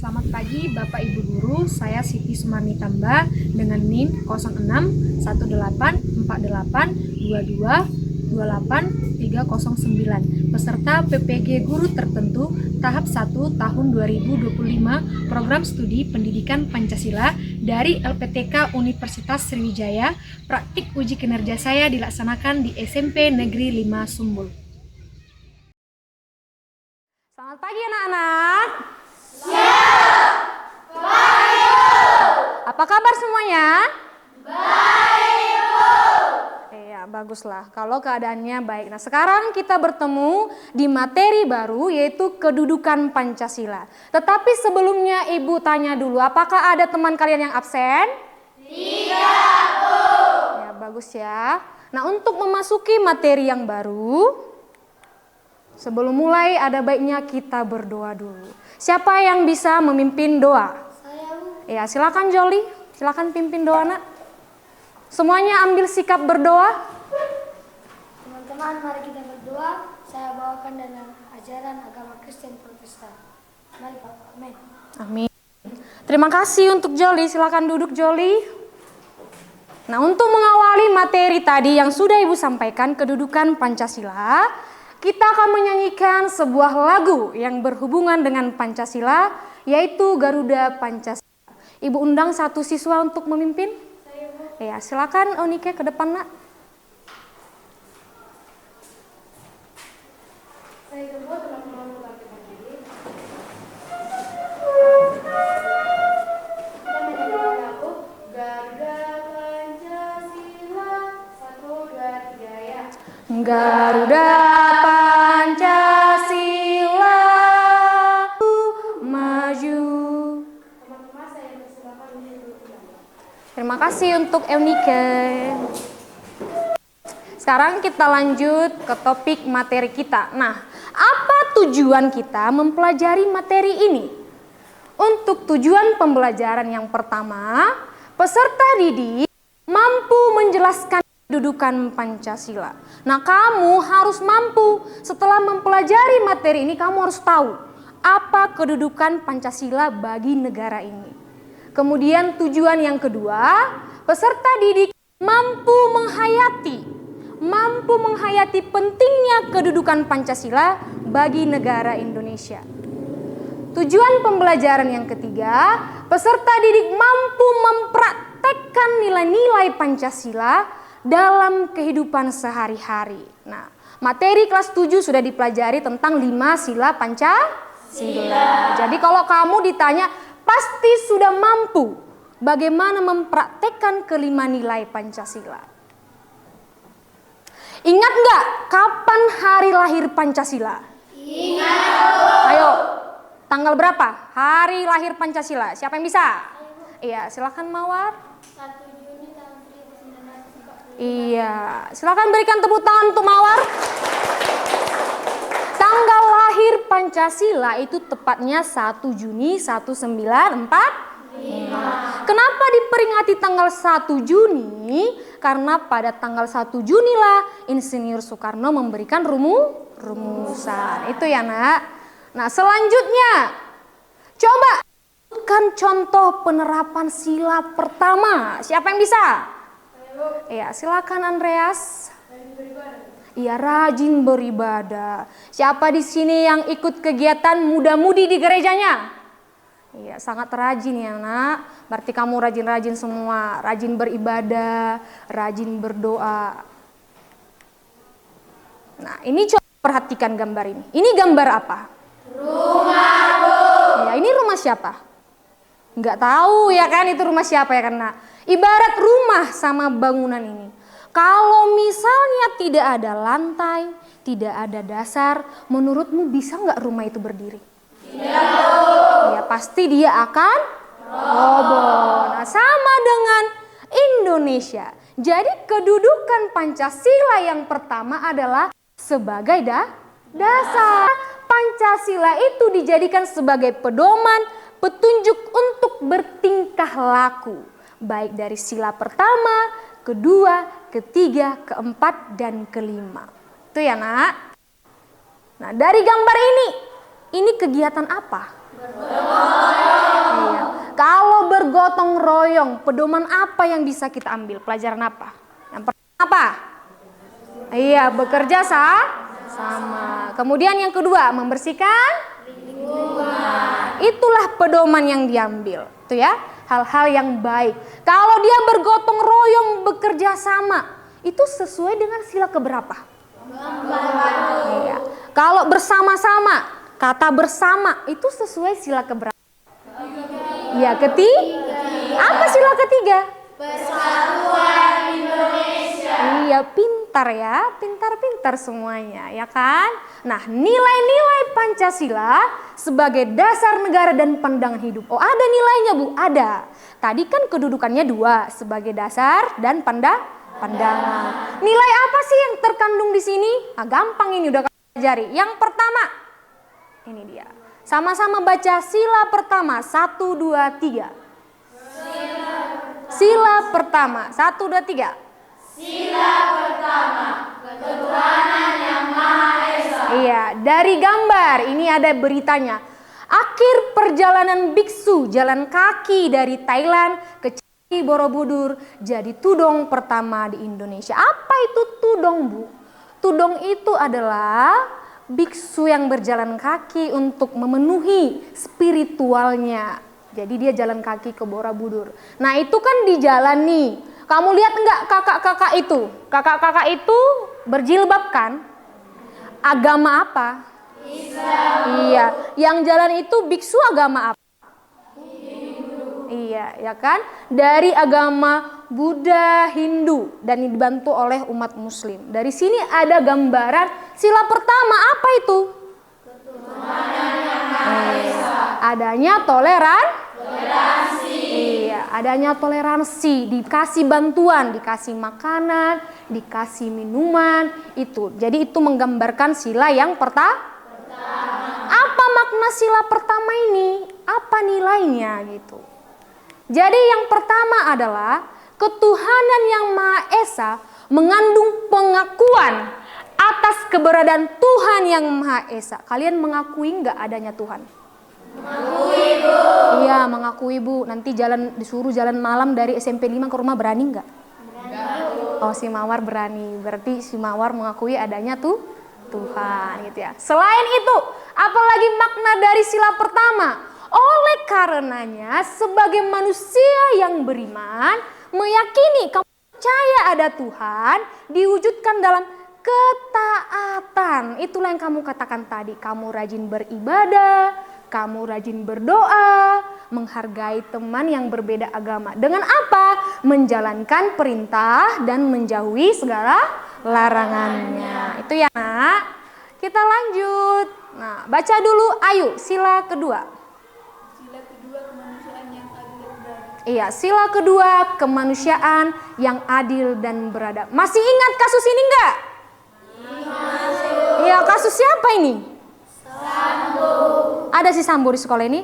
Selamat pagi Bapak Ibu Guru, saya Siti Sumarni Tamba dengan NIM 06 184822 peserta PPG Guru Tertentu tahap 1 tahun 2025 Program Studi Pendidikan Pancasila dari LPTK Universitas Sriwijaya. Praktik uji kinerja saya dilaksanakan di SMP Negeri 5 Sumbul. Selamat pagi anak-anak. Apa kabar semuanya? Baik, Bu. Iya, baguslah kalau keadaannya baik. Nah, sekarang kita bertemu di materi baru yaitu kedudukan Pancasila. Tetapi sebelumnya Ibu tanya dulu, apakah ada teman kalian yang absen? Tidak, Bu. Ya, bagus ya. Nah, untuk memasuki materi yang baru, sebelum mulai ada baiknya kita berdoa dulu. Siapa yang bisa memimpin doa? Ya, silakan Joli, silakan pimpin doa, Nak. Semuanya ambil sikap berdoa. Teman-teman, mari kita berdoa. Saya bawakan dalam ajaran agama Kristen Protestan. Mari, Pak. Amin. Amin. Terima kasih untuk Joli, silakan duduk Joli. Nah, untuk mengawali materi tadi yang sudah Ibu sampaikan, kedudukan Pancasila, kita akan menyanyikan sebuah lagu yang berhubungan dengan Pancasila, yaitu Garuda Pancasila. Ibu undang satu siswa untuk memimpin. Ya, silakan Onike ke depan, Nak. Saya semua teman-teman bangkit berdiri. Kita menyanyikan lagu Garuda Pancasila. 1, 2, 3 ya. Garuda Pancasila maju. Terima kasih untuk Eunike. Sekarang kita lanjut ke topik materi kita. Nah, apa tujuan kita mempelajari materi ini? Untuk tujuan pembelajaran yang pertama, peserta didik mampu menjelaskan kedudukan Pancasila. Nah, kamu harus mampu setelah mempelajari materi ini, kamu harus tahu apa kedudukan Pancasila bagi negara ini. Kemudian tujuan yang kedua, peserta didik mampu menghayati pentingnya kedudukan Pancasila bagi negara Indonesia. Tujuan pembelajaran yang ketiga, peserta didik mampu mempraktekkan nilai-nilai Pancasila dalam kehidupan sehari-hari. Nah, materi kelas 7 sudah dipelajari tentang 5 sila Pancasila. Jadi kalau kamu ditanya, pasti sudah mampu bagaimana mempraktekkan kelima nilai Pancasila. Ingat nggak kapan hari lahir Pancasila? Ingat. Ayo, tanggal berapa hari lahir Pancasila? Siapa yang bisa? Iya, silakan Mawar. 1 Juni tahun 1945. Iya, silakan berikan tepuk tangan untuk Mawar. Tanggal lahir Pancasila itu tepatnya 1 Juni 1945. Kenapa diperingati tanggal 1 Juni? Karena pada tanggal 1 Juni lah Insinyur Soekarno memberikan rumusan. Itu ya, Nak. Nah, selanjutnya coba sebutkan contoh penerapan sila pertama. Siapa yang bisa? Iya, silakan Andreas. Iya, rajin beribadah. Siapa di sini yang ikut kegiatan muda-mudi di gerejanya? Iya, sangat rajin ya, Nak. Berarti kamu rajin-rajin semua. Rajin beribadah, rajin berdoa. Nah, ini coba perhatikan gambar ini. Ini gambar apa? Rumah, Bu. Ya, ini rumah siapa? Nggak tahu ya kan itu rumah siapa ya, karena ibarat rumah sama bangunan ini. Kalau misalnya tidak ada lantai, tidak ada dasar, menurutmu bisa nggak rumah itu berdiri? Tidak. Ya, pasti dia akan roboh. Nah, sama dengan Indonesia. Jadi kedudukan Pancasila yang pertama adalah sebagai dasar. Pancasila itu dijadikan sebagai pedoman, petunjuk untuk bertingkah laku. Baik dari sila pertama, kedua, ketiga, keempat, dan kelima. Itu ya, Nak. Nah, dari gambar ini kegiatan apa? Berdoa. bergotong royong, pedoman apa yang bisa kita ambil? Pelajaran apa? Yang pertama apa? Iya, bekerja sama. Kemudian yang kedua, membersihkan lingkungan. Itulah pedoman yang diambil. Itu ya, hal-hal yang baik. Kalau dia bergotong royong, bekerja sama, itu sesuai dengan sila keberapa? Iya. Kalau bersama-sama, kata bersama itu sesuai sila keberapa? Ya, ketiga. Apa sila ketiga? Persatuan Indonesia. Iya, pintar ya, pintar-pintar semuanya, ya kan? Nah, nilai-nilai Pancasila sebagai dasar negara dan pandangan hidup. Oh, ada nilainya, Bu? Ada. Tadi kan kedudukannya 2, sebagai dasar dan pandangan. Nilai apa sih yang terkandung di sini? Nah, gampang ini udah kamu pelajari. Yang pertama, ini dia. Sama-sama baca sila pertama, 1, 2, 3. Sila pertama, 1, 2, 3. Sila pertama, ketuhanan yang Maha Esa. Iya, dari gambar ini ada beritanya. Akhir perjalanan biksu jalan kaki dari Thailand ke Candi Borobudur jadi tudong pertama di Indonesia. Apa itu tudong, Bu? Tudong itu adalah biksu yang berjalan kaki untuk memenuhi spiritualnya. Jadi dia jalan kaki ke Borobudur. Nah, itu kan di jalan nih. Kamu lihat enggak kakak-kakak itu? Kakak-kakak itu berjilbab kan? Agama apa? Islam. Iya, yang jalan itu biksu agama apa? Hindu. Iya, ya kan? Dari agama Buddha, Hindu, dan dibantu oleh umat Muslim. Dari sini ada gambaran sila pertama apa itu? Ketuhanan yang Maha Esa. Adanya toleransi. Iya, adanya toleransi, dikasih bantuan, dikasih makanan, dikasih minuman, itu. Jadi itu menggambarkan sila yang pertama. Apa makna sila pertama ini? Apa nilainya gitu? Jadi yang pertama adalah ketuhanan yang Maha Esa mengandung pengakuan atas keberadaan Tuhan yang Maha Esa. Kalian mengakui nggak adanya Tuhan? Mengakui, Bu. Iya, mengakui, Bu. Nanti disuruh jalan malam dari SMP 5 ke rumah, berani nggak? Berani. Oh, si Mawar berani. Berarti si Mawar mengakui adanya Tuhan gitu ya. Selain itu, apalagi makna dari sila pertama? Oleh karenanya, sebagai manusia yang beriman, meyakini kamu percaya ada Tuhan, diwujudkan dalam ketaatan. Itulah yang kamu katakan tadi. Kamu rajin beribadah, kamu rajin berdoa, menghargai teman yang berbeda agama. Dengan apa? Menjalankan perintah dan menjauhi segala larangannya. Itu ya, Nak. Kita lanjut. Nah, baca dulu, ayo, sila kedua. Sila kedua, kemanusiaan yang adil dan beradab. Iya, sila kedua, kemanusiaan yang adil dan beradab. Masih ingat kasus ini enggak? Iya, kasus siapa ini? Sambo. Ada si Sambo di sekolah ini?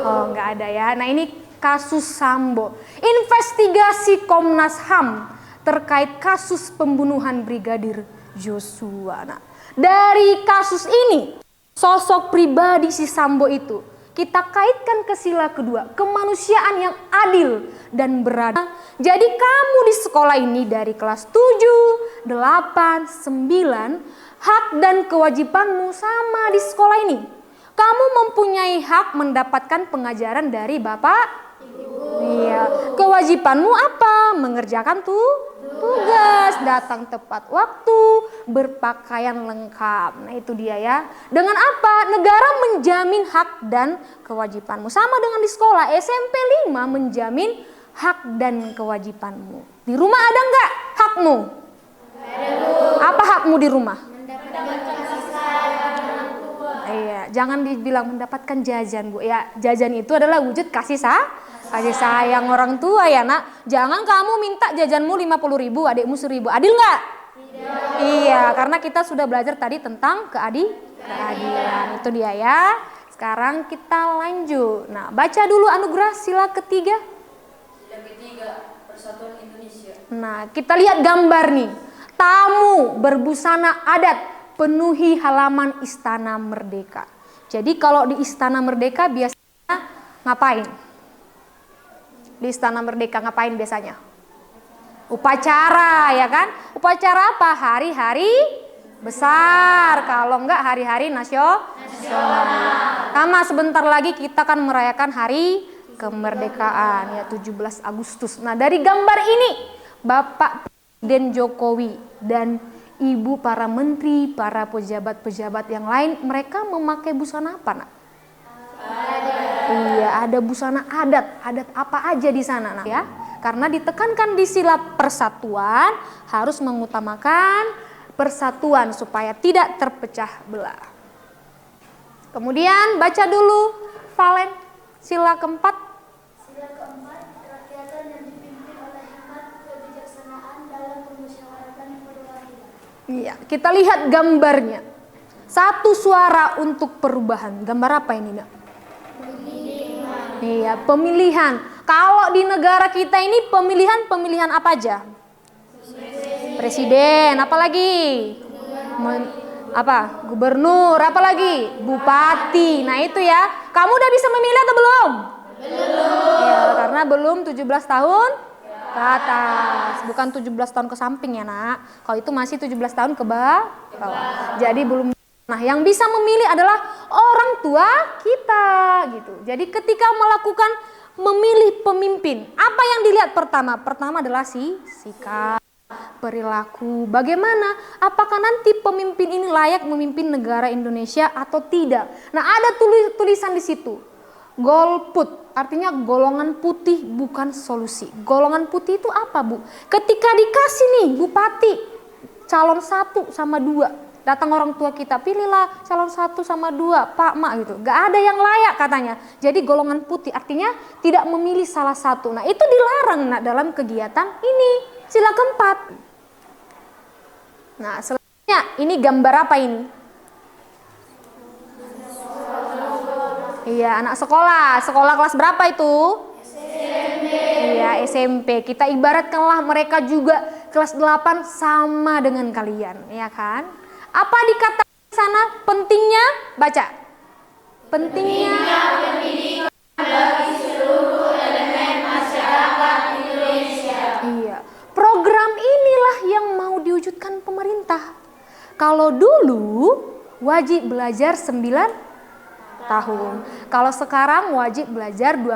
Oh, enggak ada ya. Nah, ini kasus Sambo. Investigasi Komnas HAM terkait kasus pembunuhan Brigadir Joshua. Nah, dari kasus ini, sosok pribadi si Sambo itu kita kaitkan ke sila kedua, kemanusiaan yang adil dan beradab. Jadi kamu di sekolah ini dari kelas 7, 8, 9, hak dan kewajibanmu sama di sekolah ini. Kamu mempunyai hak mendapatkan pengajaran dari Bapak, Ibu. Iya. Kewajibanmu apa? Mengerjakan tugas, datang tepat waktu, berpakaian lengkap. Nah, itu dia ya. Dengan apa? Negara menjamin hak dan kewajibanmu. Sama dengan di sekolah, SMP 5 menjamin hak dan kewajibanmu. Di rumah ada nggak hakmu? Ada, Bu. Apa hakmu di rumah? Mendapatkan kasih sayang orang tua. Iya, jangan dibilang mendapatkan jajan, Bu. Ya, jajan itu adalah wujud kasih sayang orang tua ya, Nak. Jangan kamu minta jajanmu 50.000, adikmu 1.000. Adil nggak? Tidak. Iya, karena kita sudah belajar tadi tentang keadilan. Itu dia ya. Sekarang kita lanjut. Nah, baca dulu Anugerah sila ketiga. Sila ketiga, Persatuan Indonesia. Nah, kita lihat gambar nih. Tamu berbusana adat penuhi halaman Istana Merdeka. Jadi kalau di Istana Merdeka biasanya ngapain? Di Istana Merdeka ngapain biasanya? Upacara, ya kan? Upacara apa? Hari-hari besar. Kalau enggak hari-hari nasional. Sama sebentar lagi kita akan merayakan hari kemerdekaan ya 17 Agustus. Nah, dari gambar ini Bapak Presiden Jokowi dan Ibu para menteri, para pejabat-pejabat yang lain, mereka memakai busana apa, Nak? Iya, ada busana adat. Adat apa aja di sana, Nak, ya? Karena ditekankan di sila persatuan harus mengutamakan persatuan supaya tidak terpecah belah. Kemudian baca dulu Valen sila keempat. Sila keempat, kerakyatan yang dipimpin oleh hikmat kebijaksanaan dalam pemusyawaratan perwakilan. Iya, kita lihat gambarnya. Satu suara untuk perubahan. Gambar apa ini, Nak? Iya, pemilihan. Kalau di negara kita ini pemilihan apa aja? Presiden, apa lagi? Gubernur, apa lagi? Bupati. Nah, itu ya. Kamu udah bisa memilih atau belum? Belum. Ya, karena belum 17 tahun ke atas. Bukan 17 tahun ke samping ya, Nak. Kalau itu masih 17 tahun ke bawah. Jadi belum. Nah, yang bisa memilih adalah orang tua kita gitu. Jadi ketika melakukan memilih pemimpin, apa yang dilihat pertama? Pertama adalah sikap, perilaku. Bagaimana? Apakah nanti pemimpin ini layak memimpin negara Indonesia atau tidak? Nah, ada tulisan di situ. Golput, artinya golongan putih bukan solusi. Golongan putih itu apa, Bu? Ketika dikasih nih bupati calon 1 sama 2. Datang orang tua kita, pilihlah calon 1 sama 2, Pak, Mak gitu. Gak ada yang layak katanya. Jadi golongan putih artinya tidak memilih salah satu. Nah, itu dilarang, Nak, dalam kegiatan ini. Sila keempat. Nah, selanjutnya ini gambar apa ini? Iya, anak sekolah. Sekolah kelas berapa itu? SMP. Iya, SMP. Kita ibaratkanlah mereka juga kelas 8 sama dengan kalian, ya kan? Apa dikatakan di sana pentingnya? Baca. Pentingnya pendidikan bagi seluruh elemen masyarakat Indonesia. Iya. Program inilah yang mau diwujudkan pemerintah. Kalau dulu wajib belajar 9 tahun. Kalau sekarang wajib belajar 12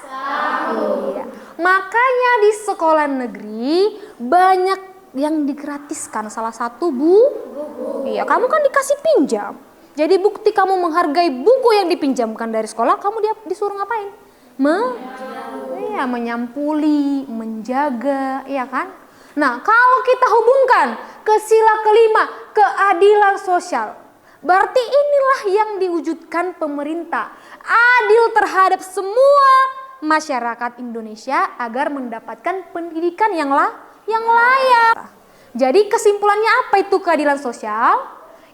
tahun. Iya. Makanya di sekolah negeri banyak yang digratiskan, salah satu buku. Iya, kamu kan dikasih pinjam. Jadi bukti kamu menghargai buku yang dipinjamkan dari sekolah, kamu disuruh ngapain? Menyampuli, menjaga, ya kan? Nah, kalau kita hubungkan ke sila kelima, keadilan sosial, berarti inilah yang diwujudkan pemerintah. Adil terhadap semua masyarakat Indonesia agar mendapatkan pendidikan yang layak. Jadi kesimpulannya apa itu keadilan sosial?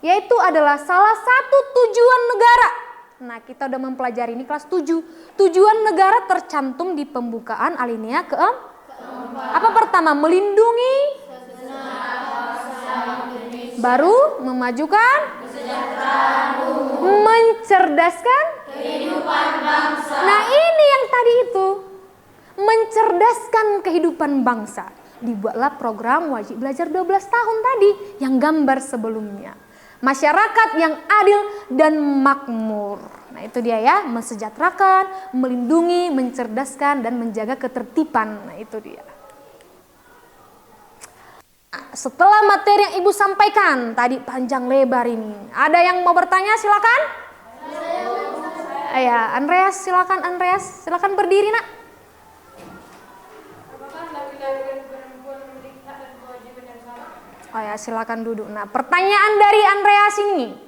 Yaitu adalah salah satu tujuan negara. Nah, kita udah mempelajari ini kelas 7. Tujuan negara tercantum di pembukaan alinea keempat. Apa pertama? Melindungi. Baru memajukan. Mencerdaskan kehidupan bangsa. Nah, ini yang tadi itu. Mencerdaskan kehidupan bangsa. Dibuatlah program wajib belajar 12 tahun tadi yang gambar sebelumnya. Masyarakat yang adil dan makmur. Nah, itu dia ya, mensejahterakan, melindungi, mencerdaskan dan menjaga ketertiban. Nah, itu dia. Nah, setelah materi yang Ibu sampaikan tadi panjang lebar ini, ada yang mau bertanya? Silakan. Ya, Andreas, silakan Andreas. Silakan berdiri, Nak. Oh ya, silakan duduk. Nah, pertanyaan dari Andreas ini,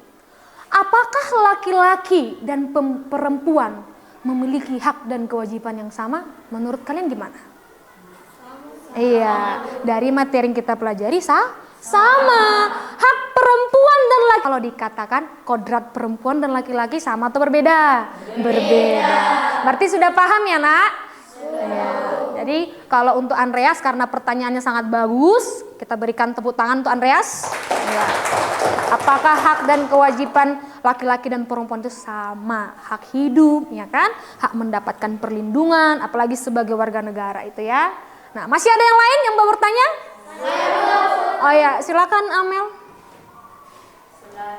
apakah laki-laki dan perempuan memiliki hak dan kewajiban yang sama? Menurut kalian gimana? Iya, dari materi yang kita pelajari sama. Hak perempuan dan laki. Kalau dikatakan kodrat perempuan dan laki-laki sama atau berbeda? Berbeda. Berarti sudah paham ya, Nak? Ya, jadi kalau untuk Andreas karena pertanyaannya sangat bagus, kita berikan tepuk tangan untuk Andreas. Ya. Apakah hak dan kewajiban laki-laki dan perempuan itu sama? Hak hidup, ya kan? Hak mendapatkan perlindungan, apalagi sebagai warga negara itu ya. Nah, masih ada yang lain yang mau bertanya? Oh ya, silakan Amel.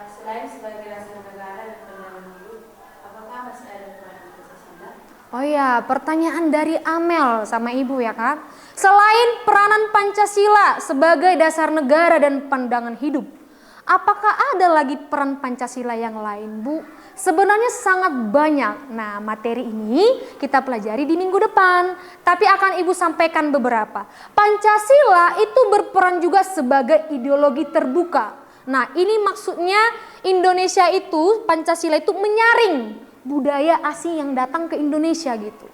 Selain sebagai dasar negara dan pendamping hidup, apakah masih ada peran Pancasila? Oh ya, pertanyaan dari Amel sama Ibu ya kan. Selain peranan Pancasila sebagai dasar negara dan pandangan hidup, apakah ada lagi peran Pancasila yang lain, Bu? Sebenarnya sangat banyak. Nah, materi ini kita pelajari di minggu depan, tapi akan Ibu sampaikan beberapa. Pancasila itu berperan juga sebagai ideologi terbuka. Nah, ini maksudnya Indonesia itu, Pancasila itu menyaring budaya asing yang datang ke Indonesia gitu.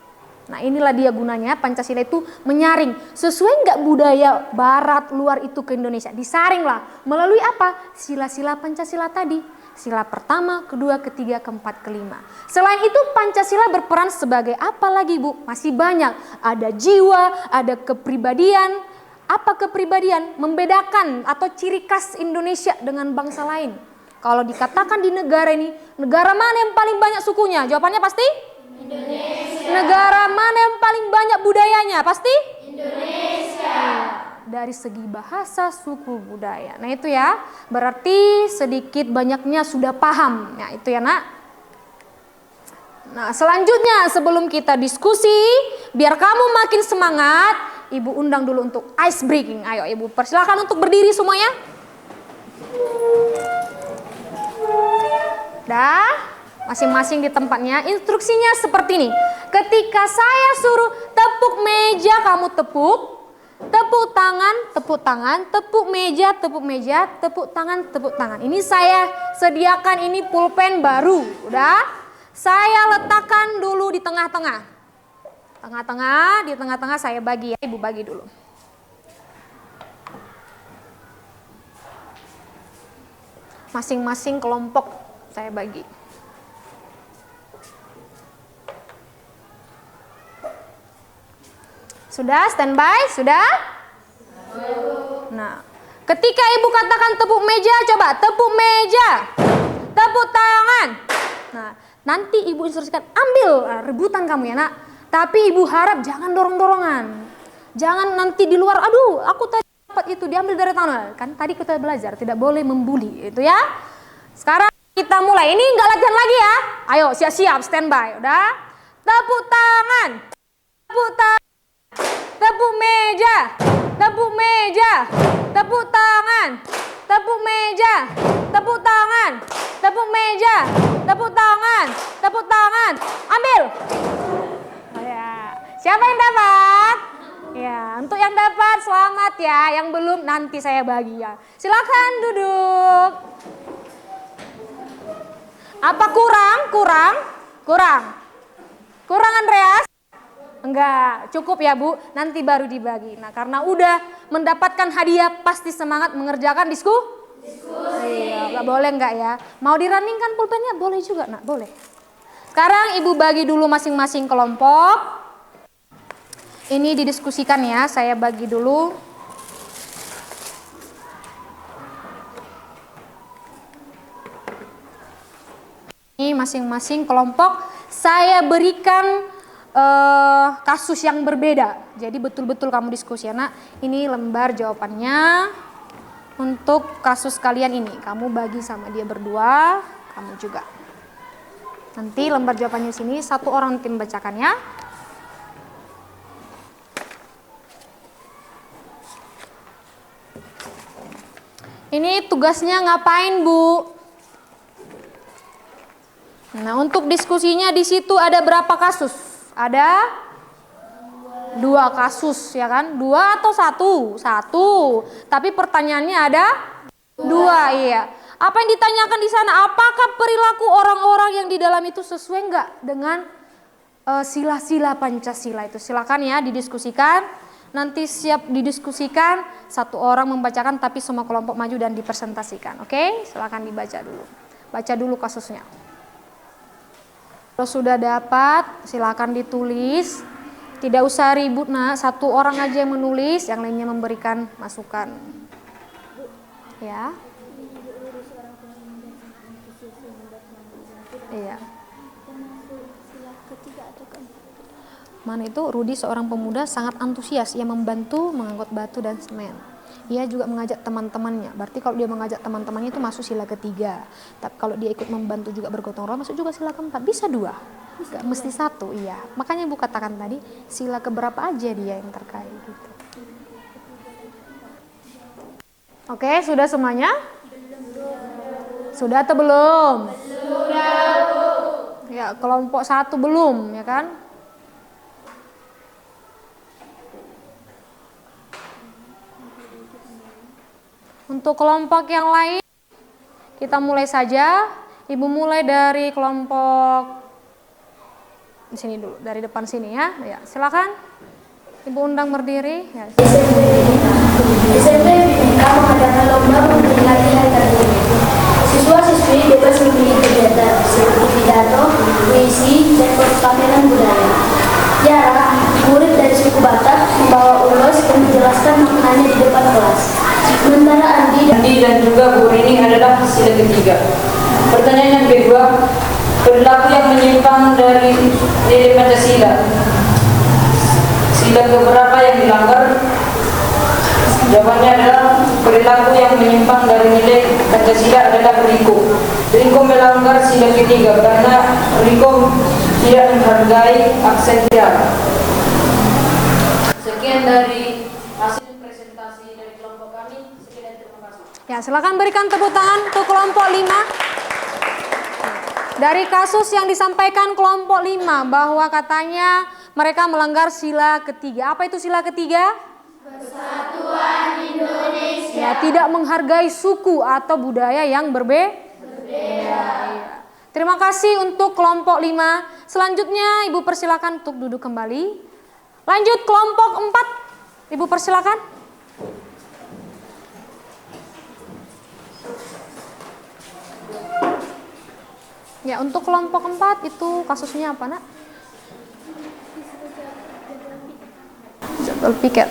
Nah, inilah dia gunanya Pancasila itu menyaring. Sesuai nggak budaya barat luar itu ke Indonesia? Disaring lah. Melalui apa? Sila-sila Pancasila tadi. Sila pertama, kedua, ketiga, keempat, kelima. Selain itu Pancasila berperan sebagai apa lagi, Bu? Masih banyak. Ada jiwa, ada kepribadian. Apa kepribadian? Membedakan atau ciri khas Indonesia dengan bangsa lain. Kalau dikatakan di negara ini, negara mana yang paling banyak sukunya? Jawabannya pasti? Indonesia. Negara mana yang paling banyak budayanya? Pasti? Indonesia. Dari segi bahasa, suku, budaya. Nah itu ya, berarti sedikit banyaknya sudah paham. Nah itu ya nak. Nah selanjutnya sebelum kita diskusi, biar kamu makin semangat, Ibu undang dulu untuk ice breaking. Ayo Ibu persilakan untuk berdiri semuanya. Dah. Masing-masing di tempatnya. Instruksinya seperti ini. Ketika saya suruh tepuk meja, kamu tepuk. Tepuk tangan, tepuk tangan. Tepuk meja, tepuk meja. Tepuk tangan, tepuk tangan. Ini saya sediakan ini pulpen baru. Udah. Saya letakkan dulu di tengah-tengah. Tengah-tengah, di tengah-tengah saya bagi ya. Ibu bagi dulu. Masing-masing kelompok saya bagi. Sudah standby? Sudah? Nah, ketika Ibu katakan tepuk meja, coba tepuk meja, tepuk tangan. Nah, nanti Ibu instruksikan ambil rebutan kamu ya nak. Tapi Ibu harap jangan dorong-dorongan. Jangan nanti di luar, aduh aku tadi dapat itu diambil dari tangan. Kan tadi kita belajar tidak boleh membuli itu ya. Sekarang kita mulai. Ini enggak latihan lagi ya. Ayo siap-siap standby. Udah? Tepuk tangan. Tepuk tangan. Tepuk meja, tepuk meja, tepuk tangan, tepuk meja, tepuk tangan, tepuk meja, tepuk tangan, tepuk tangan, ambil. Oh ya. Siapa yang dapat? Ya, untuk yang dapat selamat ya, yang belum nanti saya bagi ya. Silakan duduk. Apa kurang? Kurang Andreas? Enggak, cukup ya Bu, nanti baru dibagi. Nah karena udah mendapatkan hadiah pasti semangat mengerjakan diskusi. Iya, boleh enggak ya? Mau diraninkan pulpennya? Boleh juga nak, boleh. Sekarang Ibu bagi dulu masing-masing kelompok. Ini didiskusikan ya, saya bagi dulu. Ini masing-masing kelompok saya berikan kasus yang berbeda. Jadi betul-betul kamu diskusi ya nak. Ini lembar jawabannya untuk kasus kalian ini. Kamu bagi sama dia berdua, kamu juga. Nanti lembar jawabannya sini satu orang tim bacakan ya. Ini tugasnya ngapain Bu? Nah untuk diskusinya di situ ada berapa kasus? Ada 2 kasus ya kan? 2 atau 1? 1. Tapi pertanyaannya ada 2 iya. Apa yang ditanyakan di sana? Apakah perilaku orang-orang yang di dalam itu sesuai enggak dengan sila-sila Pancasila itu? Silakan ya didiskusikan. Nanti siap didiskusikan, satu orang membacakan tapi semua kelompok maju dan dipresentasikan. Oke? Silakan dibaca dulu. Baca dulu kasusnya. Kalau sudah dapat, silakan ditulis. Tidak usah ribut nak, satu orang aja yang menulis, yang lainnya memberikan masukan. Ya. Iya. Mana itu Rudi seorang pemuda sangat antusias. Ia membantu mengangkut batu dan semen. Ia juga mengajak teman-temannya. Berarti kalau dia mengajak teman-temannya itu masuk sila ketiga. Tapi kalau dia ikut membantu juga bergotong royong masuk juga sila keempat. Bisa dua. Gak mesti satu. Iya. Makanya Ibu katakan tadi sila keberapa aja dia yang terkait gitu. Oke, sudah semuanya? Sudah atau belum? Sudah. Ya, kelompok 1 belum, ya kan? Untuk kelompok yang lain, kita mulai saja. Ibu mulai dari kelompok di sini dulu, dari depan sini ya. Ya, silakan. Ibu undang berdiri. Ya. SMP BPK mengadakan lomba memperingati Hari Kartini. Siswa-siswi bebas memilih kegiatan seperti pidato, puisi, dan pameran budaya. Jarak, murid dari suku Batak membawa ulos dan menjelaskan maknanya di depan kelas. Sementara Andi dan juga Bu Rini adalah sila ketiga. Pertanyaan yang kedua, perilaku yang menyimpang dari nilai Pancasila. Sila keberapa yang dilanggar? Jawabannya adalah perilaku yang menyimpang dari nilai Pancasila adalah Riko. Riko melanggar sila ketiga karena Riko tidak menghargai aksen dia. Sekian dari hasil presentasi dari kelompok kami. Sekian, terima kasih. Ya, silakan berikan tepuk tangan untuk kelompok 5. Dari kasus yang disampaikan kelompok 5 bahwa katanya mereka melanggar sila ketiga. Apa itu sila ketiga? Persatuan Indonesia. Ya, tidak menghargai suku atau budaya yang berbeda. Ya. Terima kasih untuk kelompok 5. Selanjutnya Ibu persilakan untuk duduk kembali. Lanjut kelompok 4. Ibu persilakan. Ya, untuk kelompok 4 itu kasusnya apa, Nak? Jadwal piket.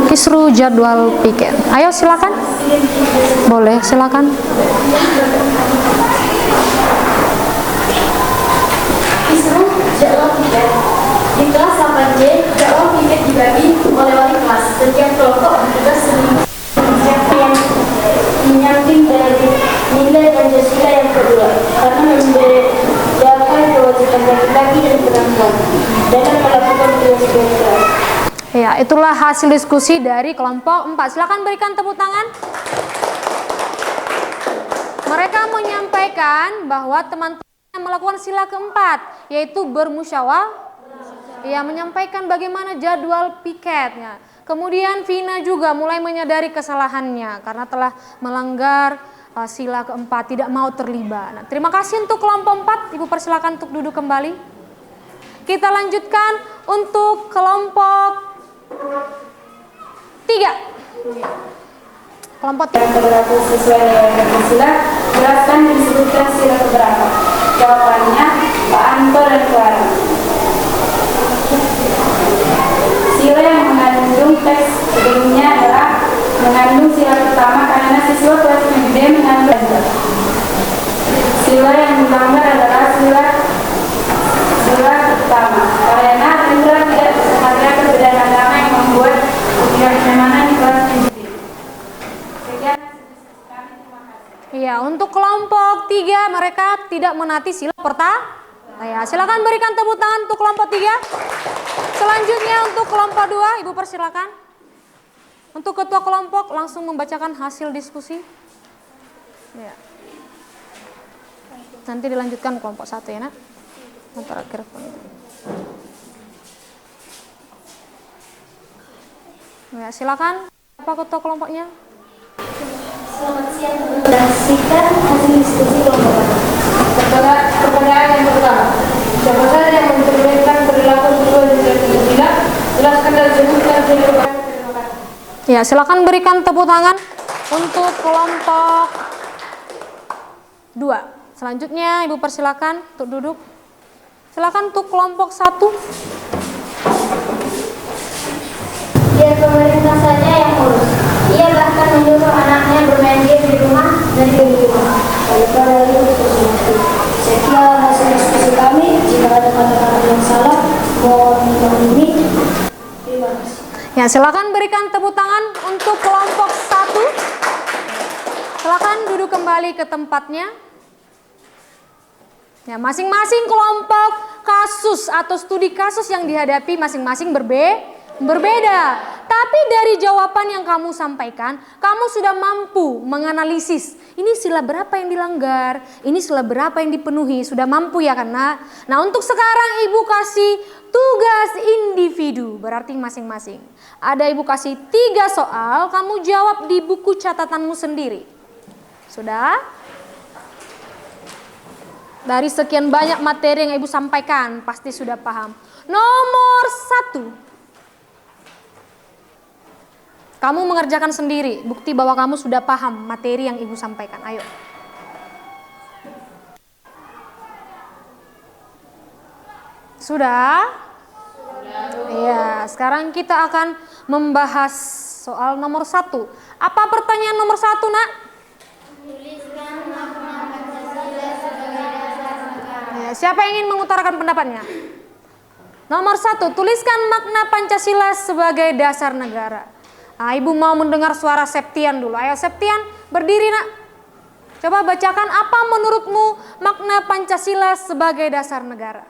Kisru jadwal piket. Ayo silakan. Boleh, silakan. Kisru jadwal piket. Di kelas 8J, jadwal piket dibagi oleh wali kelas. Setiap kelompok bertugas siapa yang menyamping dari nilai Pancasila yang kedua, karena membedakan kewajiban laki-laki dan perempuan dalam melakukan kewajiban. Ya, itulah hasil diskusi dari kelompok 4. Silakan berikan tepuk tangan. Mereka menyampaikan bahwa teman-teman melakukan sila keempat, yaitu bermusyawarah. Ya, menyampaikan bagaimana jadwal piketnya. Kemudian Vina juga mulai menyadari kesalahannya karena telah melanggar sila keempat, tidak mau terlibat. Nah, terima kasih untuk kelompok 4. Ibu persilakan untuk duduk kembali. Kita lanjutkan untuk kelompok 3. Kelompok 3. Yang berlaku sesuai dengan Pancasila, jelaskan dan disebutkan sila keberapa. Jawabannya Pak Anto dan Clara. Sila yang mengandung teks sebelumnya adalah mengandung sila pertama karena siswa kelas B mengandung. Sila yang dilanggar adalah sila pertama karena Indra tidak menghargai perbedaan agama yang membuat kenyamanan di kelas B. Sekian hasil diskusi kami, terima kasih. Iya, untuk kelompok 3 mereka tidak menati sila pertama. Ya, silakan berikan tepuk tangan untuk kelompok 3. Selanjutnya untuk kelompok 2, Ibu persilakan. Untuk ketua kelompok langsung membacakan hasil diskusi. Ya. Nanti dilanjutkan kelompok 1 ya, Nak. Terakhir. Ya, silakan. Apa ketua kelompoknya? Selamat siang teman-teman. Saksikan hasil diskusi kelompok. Pertanyaan yang pertama, siapa saja yang mencerminkan perilaku sesuai dengan Pancasila? Jelaskan dan sebutkan sila keberapa. Terima kasih. Ya, silakan berikan tepuk tangan untuk kelompok 2. Selanjutnya Ibu persilakan untuk duduk. Silakan untuk kelompok 1. Biar pemerintah saja yang ngurus. Ia bahkan menyuruh anaknya bermain game di rumah dan di rumah. Sekian hasil diskusi kami. Jika ada kata-kata yang salah, mohon dimaklumi. Terima kasih. Ya, silakan berikan tepuk tangan untuk kelompok 1. Silakan duduk kembali ke tempatnya. Ya, masing-masing kelompok kasus atau studi kasus yang dihadapi masing-masing berbeda. Tapi dari jawaban yang kamu sampaikan, kamu sudah mampu menganalisis. Ini sila berapa yang dilanggar, ini sila berapa yang dipenuhi, sudah mampu ya kan nak? Nah, untuk sekarang Ibu kasih tugas individu, berarti masing-masing. Ada Ibu kasih 3 soal, kamu jawab di buku catatanmu sendiri. Sudah? Dari sekian banyak materi yang Ibu sampaikan, pasti sudah paham. Nomor 1. Kamu mengerjakan sendiri, bukti bahwa kamu sudah paham materi yang Ibu sampaikan. Ayo. Sudah? Iya, sekarang kita akan membahas soal nomor 1. Apa pertanyaan nomor 1, nak? Siapa yang ingin mengutarakan pendapatnya? Nomor 1, tuliskan makna Pancasila sebagai dasar negara. Nah, Ibu mau mendengar suara Septian dulu. Ayo Septian, berdiri nak. Coba bacakan apa menurutmu makna Pancasila sebagai dasar negara.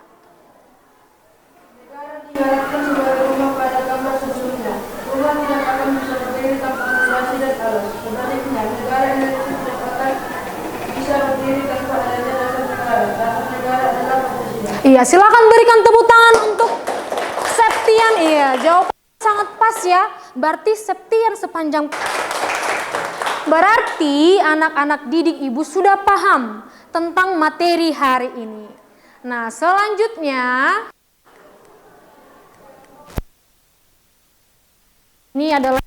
Negara diharapkan sebagai rumah pada gambar sesungguhnya. Rumah tidak akan bisa berdiri tanpa fondasi dan alas. Sebaliknya, negara yang diciptakan bisa berdiri tanpa adanya dasar negara. Dasar negara adalah Pancasila. Iya, silakan berikan tepuk tangan untuk Septian. Iya, jawaban sangat pas ya. Berarti Septian sepanjang. Berarti anak-anak didik Ibu sudah paham tentang materi hari ini. Nah, selanjutnya ini adalah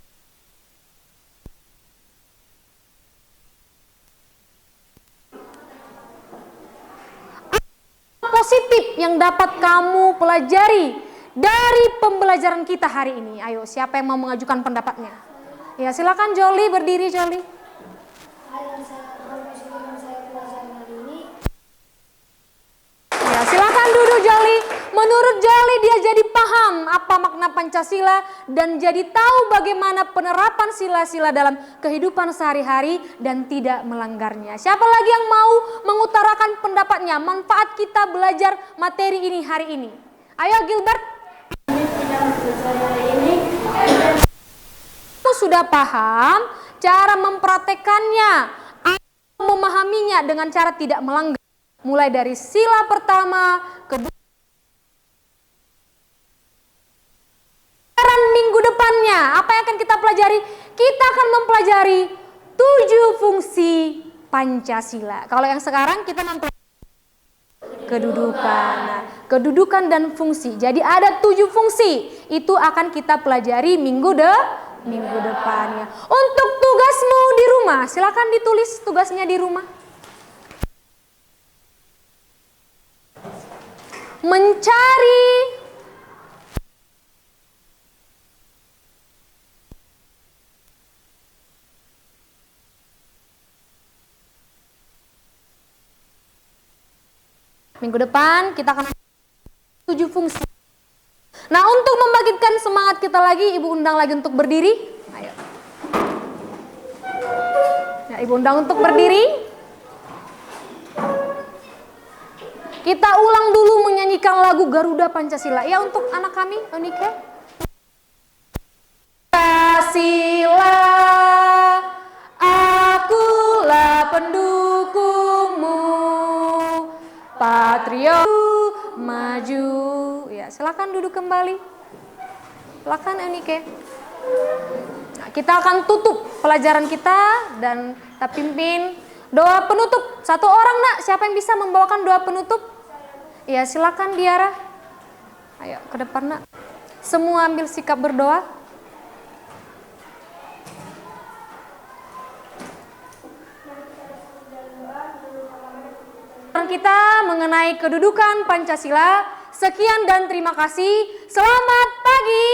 positif yang dapat kamu pelajari dari pembelajaran kita hari ini. Ayo, siapa yang mau mengajukan pendapatnya? Ya, silakan Joli, berdiri Joli. Ya, silakan duduk Joli. Menurut Joli dia jadi paham apa makna Pancasila dan jadi tahu bagaimana penerapan sila-sila dalam kehidupan sehari-hari dan tidak melanggarnya. Siapa lagi yang mau mengutarakan pendapatnya? Manfaat kita belajar materi ini hari ini. Ayo Gilbert. Kamu sudah paham cara mempraktekannya, memahaminya dengan cara tidak melanggar. Mulai dari sila pertama, kedua. Minggu depannya, apa yang akan kita pelajari? Kita akan mempelajari 7 fungsi Pancasila. Kalau yang sekarang kita mempelajari kedudukan. Nah, kedudukan dan fungsi. Jadi ada 7 fungsi. Itu akan kita pelajari minggu depannya. Untuk tugasmu di rumah, silakan ditulis tugasnya di rumah. Mencari minggu depan kita akan 7 fungsi. Nah, untuk membangkitkan semangat kita lagi, Ibu undang lagi untuk berdiri. Ayo. Ya, Ibu undang untuk berdiri. Kita ulang dulu menyanyikan lagu Garuda Pancasila. Ya, untuk anak kami, Onike. Pancasila, akulah pendukungmu. Patriot maju. Ya, silakan duduk kembali. Silakan Enike. Nah, kita akan tutup pelajaran kita dan kita pimpin doa penutup. 1 orang nak, siapa yang bisa membawakan doa penutup? Ya, silakan Diara. Ayo ke depan nak. Semua ambil sikap berdoa. Kita mengenai kedudukan Pancasila. Sekian dan terima kasih. Selamat pagi.